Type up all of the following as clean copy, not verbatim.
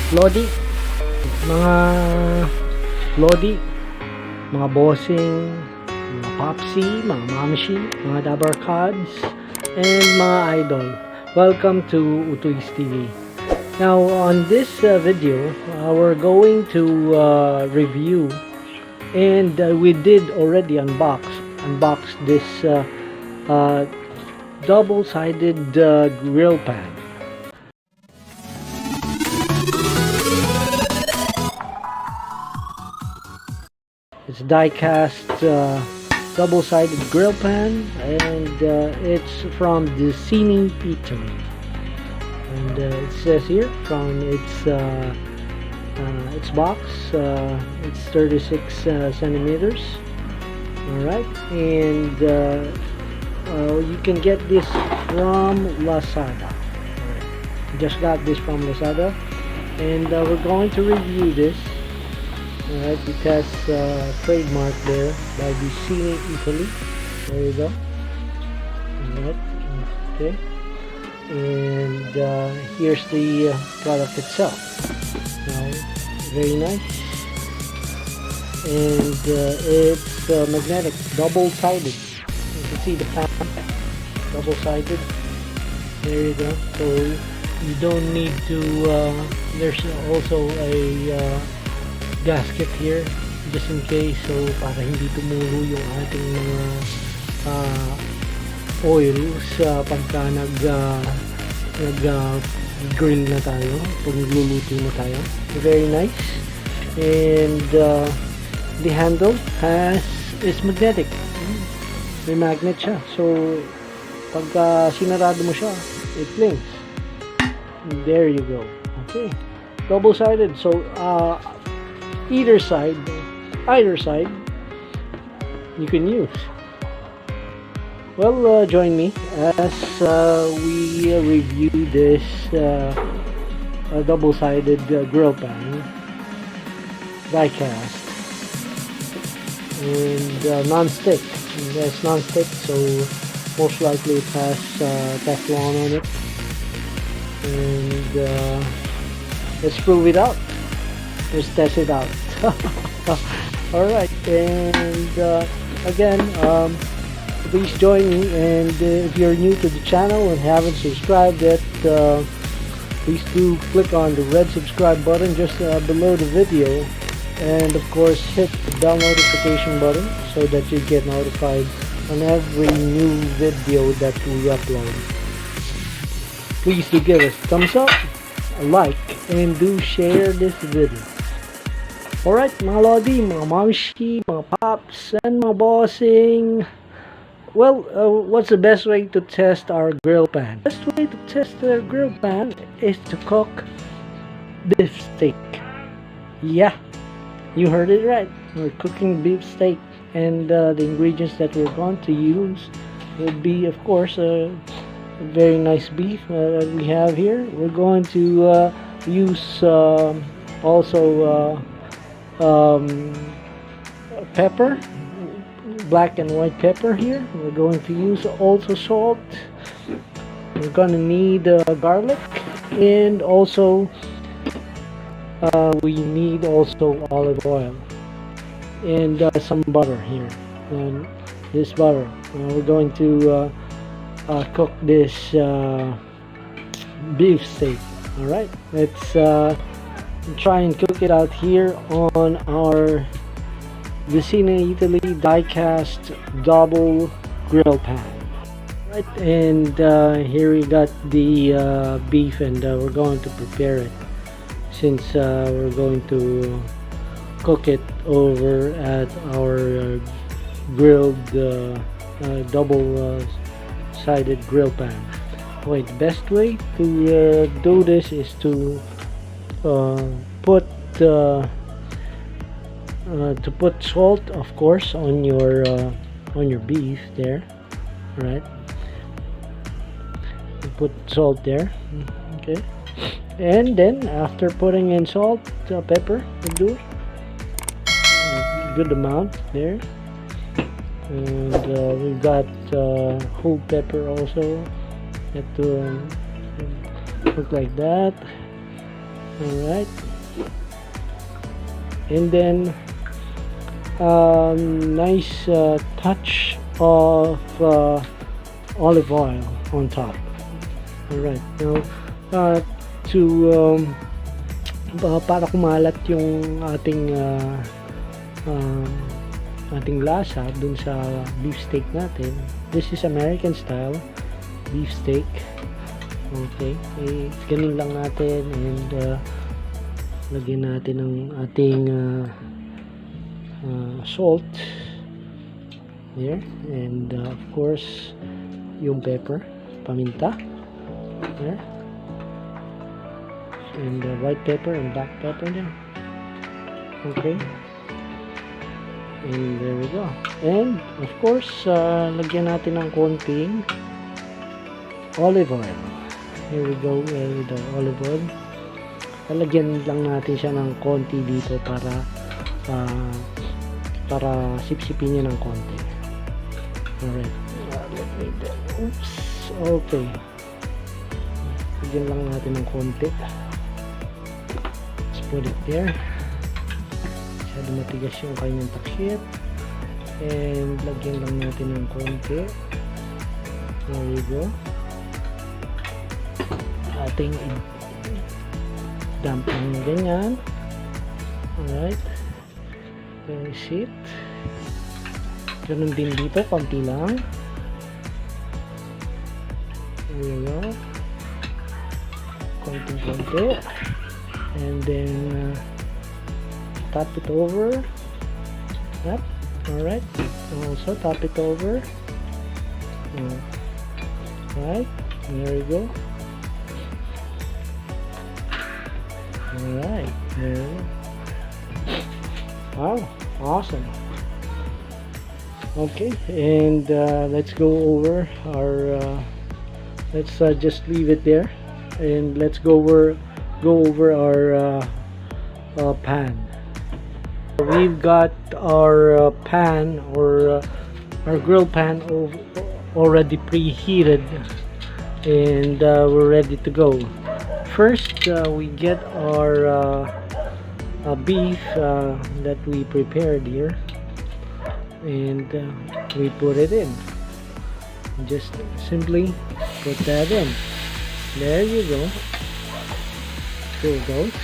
Lodi, mga Lodi, mga bossing, mga popsi, mga mamshi, mga dabarkads, and mga idol. Welcome to Utoystv. Now on this video, we're going to review, and we did already unbox this double-sided grill pan. It's die-cast double-sided grill pan, and it's from Dessini Italy. And it says here from its box, it's 36 centimeters. All right, and you can get this from LAZADA. Just got this from LAZADA, and we're going to review this. Alright, it has trademark there by Dessini Italy. There you go. Alright, okay. And here's the product itself. Very nice. And it's magnetic, double-sided. You can see the pan, double-sided. There you go. So you don't need to. There's also a gasket here just in case, so para hindi tumulo yung ating mga oil sa pagka grill na tayo, pag nagluluto na tayo. Very nice. And the handle is magnetic, may magnet siya, so pagka sinarado mo siya, it blinks. There you go. Okay, double-sided, so either side you can use. Well, join me as we review this double-sided grill pan, die cast, and non-stick. It's non-stick, so most likely it has Teflon on it. And let's prove it out. Let's test it out. Alright, and again, please join me, and if you're new to the channel and haven't subscribed yet, please do click on the red subscribe button just below the video, and of course hit the bell notification button so that you get notified on every new video that we upload. Please do give us a thumbs up, a like, and do share this video. Alright, mga Lodi, mga mamshi, mga pops, and mga bossing. Well, what's the best way to test our grill pan? The best way to test the grill pan is to cook beef steak. Yeah, you heard it right. We're cooking beef steak, and the ingredients that we're going to use will be, of course, a very nice beef that we have here. We're going to use also pepper, black and white pepper here. We're going to use also salt. We're gonna need garlic, and also we need also olive oil, and some butter here. And this butter, we're going to cook this beef steak. All right, let's try and cook it out here on our Dessini Italy die-cast double grill pan. Right, and here we got the beef, and we're going to prepare it, since we're going to cook it over at our grilled double-sided grill pan. Wait, the best way to do this is to put salt, of course, on your beef there. Right, put salt there. Okay, and then after putting in salt, pepper will do it, good amount there. And we've got whole pepper also. Have to look like that. Alright. And then nice touch of olive oil on top. Alright, now para kumalat yung ating lasa dun sa beef steak natin. This is American style beef steak. Okay, ganun lang natin, and lagyan natin ng ating salt here, and of course yung pepper, paminta here, and white pepper and black pepper there. Okay, and there we go. And of course lagyan natin ng konting olive oil. Here we go with the olive oil. Lalagyan lang natin siya ng konti dito para sipsipin niya ng konti. Alright. Oops. Okay. Lagyan lang natin ng konti. Let's put it there. Masyado matigas yung kanyang takip. And lagyan lang natin ng konti. There we go. Ating dump lang ganyan. Alright. Finish it. Ganun din dito, konti lang. There we go. Konti. And then top it over. Yep. Alright. Also top it over. Alright. There we go. Alright, there. Wow, awesome. Okay, and let's go over our let's just leave it there, and let's go over our pan. We've got our pan, or our grill pan already preheated, and we're ready to go. First, we get our beef that we prepared here, and we put it in. Just simply put that in. There you go. There it goes.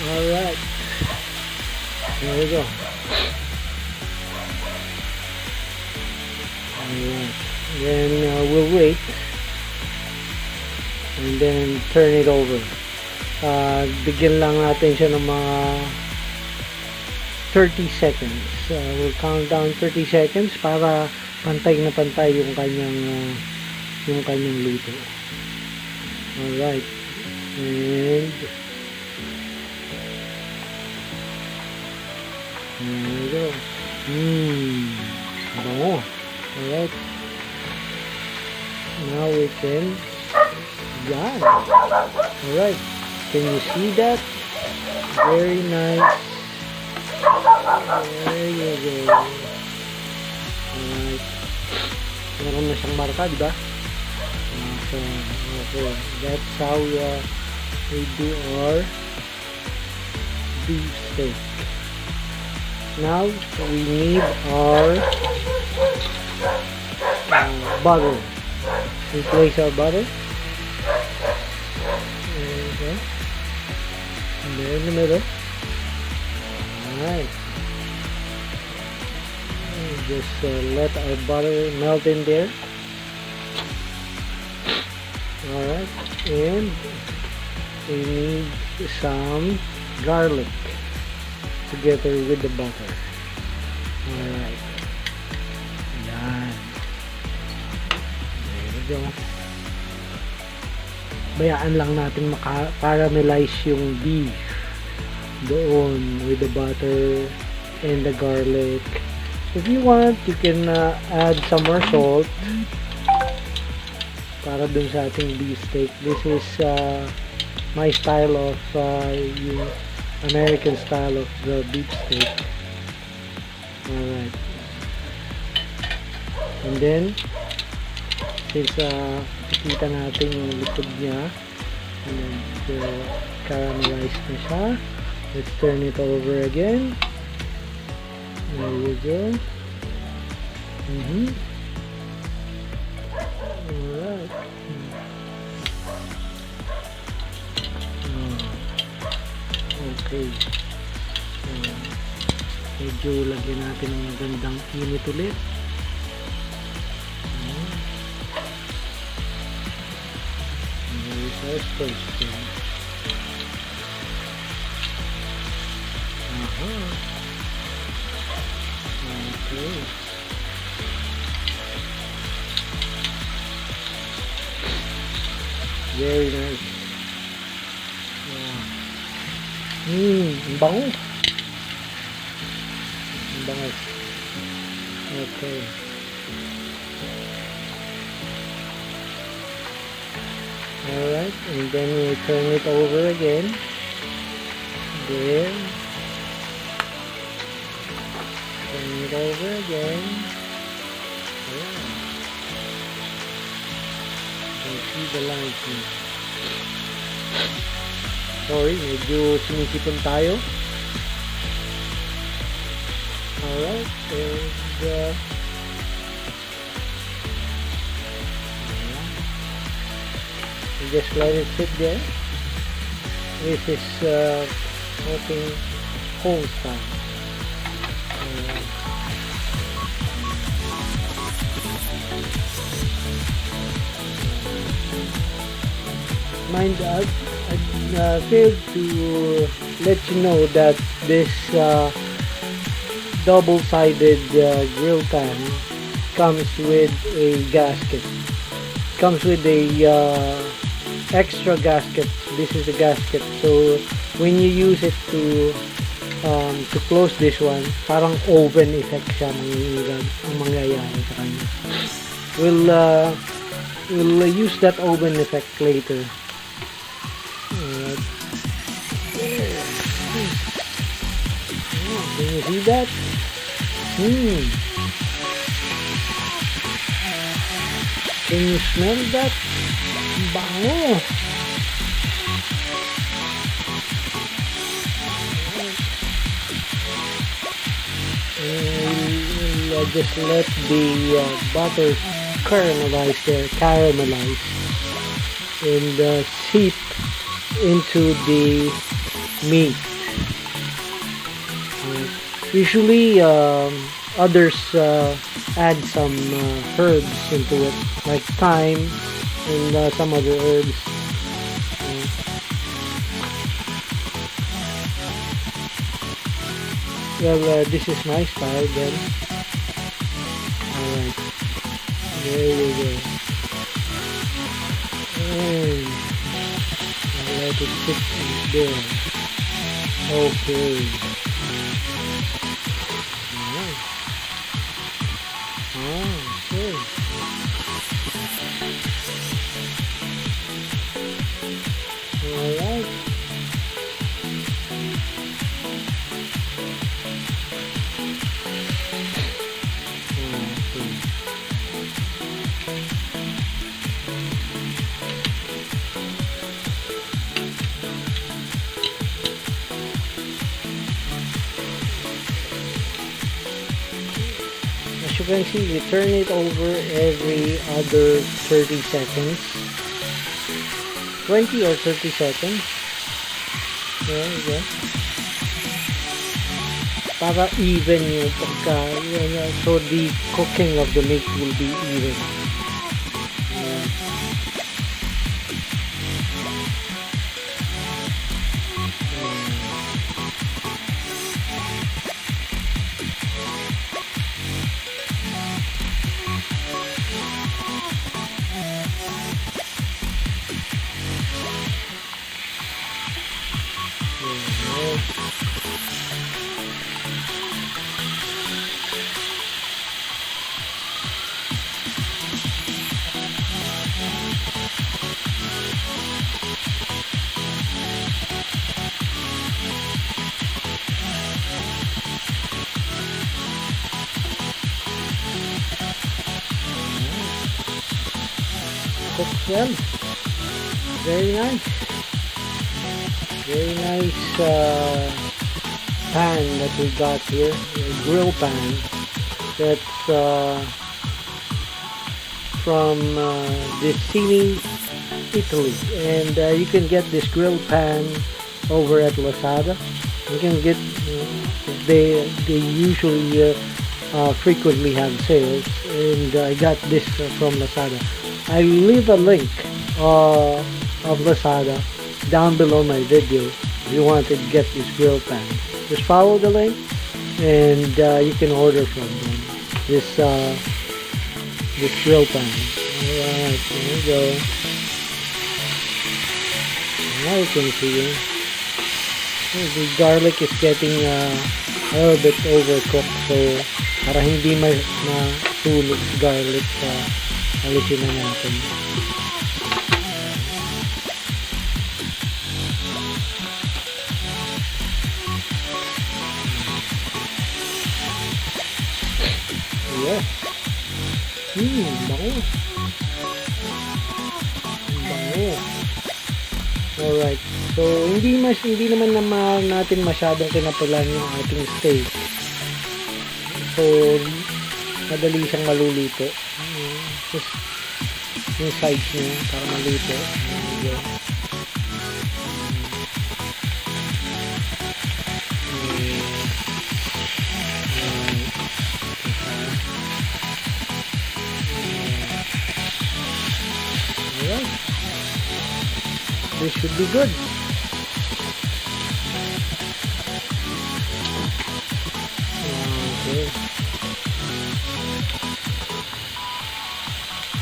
Alright. There we go. Alright. Then we'll wait. And then turn it over. Bigyan lang natin siya ng mga 30 seconds. We'll count down 30 seconds para pantay na pantay yung kanyang luto. Alright. And there we go. Bango. Alright. Now we can yan. Alright. Can you see that? Very nice. There you go. Alright. Meron na siyang marka, diba? Okay. That's how we do our beef steak. Now we need our butter. We place our butter. There we go. And there in the middle. Alright. Just let our butter melt in there. Alright. And we need some garlic together with the butter. Alright. Yan. There we go. Bayaan lang natin maka-caramelize yung beef doon with the butter and the garlic. If you want, you can add some more salt para dun sa ating beef steak. This is my style of yung American style of the beef steak. Alright. And then since kita natin yung likod niya. And caramelized na siya. Let's turn it over again. There you go. Alright. Okay. Medyo lagyan natin ng magandang init ulit. There's our first thing. Okay. Very nice. Ang bango. Ang bango. Okay. Alright, and then we turn it over again. There. Turn it over again. Yeah. You see the light here. Sorry, medyo sumisipon tayo. Alright, and just let it sit there. This is smoking home style. Mind, I failed to let you know that this double-sided grill pan comes with a gasket. Comes with a extra gasket. This is the gasket. So when you use it to close this one, parang oven effect siya ang mangyayari sa kanya. We'll use that oven effect later. Can you see that? Can you smell that? Bango! We'll just let the butter caramelize and seep into the meat. Usually others add some herbs into it, like thyme and some other herbs. Well, this is my style then. Alright, there we go. And let it sit there. Okay. Alright. Okay. Alright. As you can see, we turn it over every other 30 seconds. 20 or 30 seconds. There you go. Para even yung pagka, so the cooking of the meat will be even. cooks well. Very nice. Very nice pan that we got here. A grill pan. That's from Dessini Italy, and you can get this grill pan over at LAZADA. You can get they usually frequently have sales, and I got this from LAZADA. I leave a link of LAZADA down below my video if you want to get this grill pan. Just follow the link, and you can order from them this grill pan. Alright, there we go. Now you can see it. The garlic is getting a little bit overcooked, so para hindi masunog garlic, alisin na natin. Yeah. Bango. Bango. Alright. So, hindi naman natin masyadong kinapalan yung ating steak. So, madali siyang maluluto. Just yung sides niya para maluto. Alright. This should be good. Okay.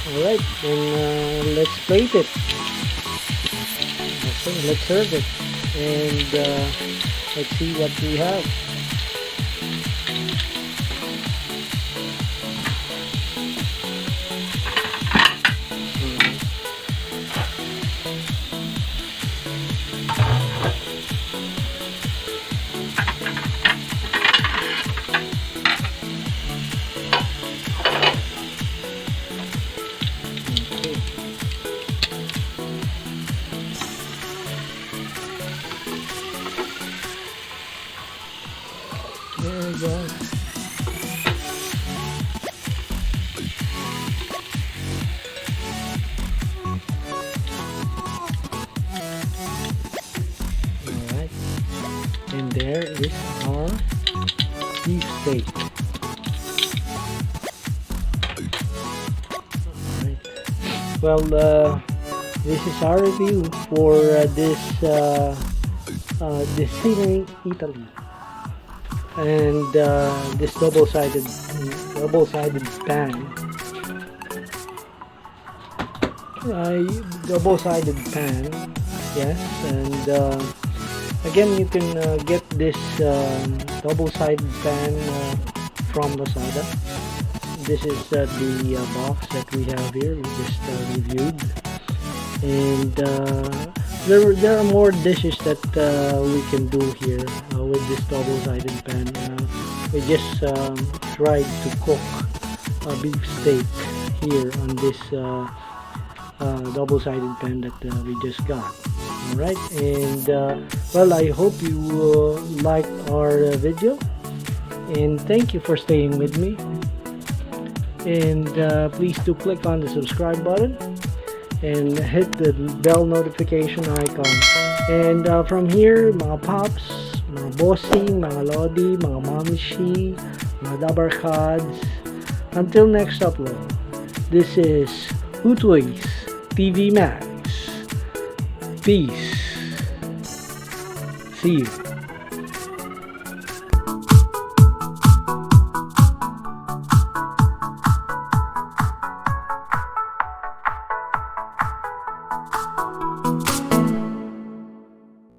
Alright, then let's plate it. Okay, let's serve it. And let's see what we have. There we go. Alright. And there is our beef steak. Alright. Well, this is our review for this Dessini Italy. And this double-sided pan, double-sided pan, yes. And again, you can get this double-sided pan from LAZADA. This is the box that we have here. We just reviewed, and there are more dishes that we can do here with this double-sided pan. We just tried to cook a beef steak here on this double-sided pan that we just got. Alright, and well, I hope you liked our video, and thank you for staying with me. And please do click on the subscribe button and hit the bell notification icon. And from here, mga pops, mga bossing, mga lodi, mga mamishi, mga dabarkads, until next upload, this is Utoys Tvmagz. Peace. See you.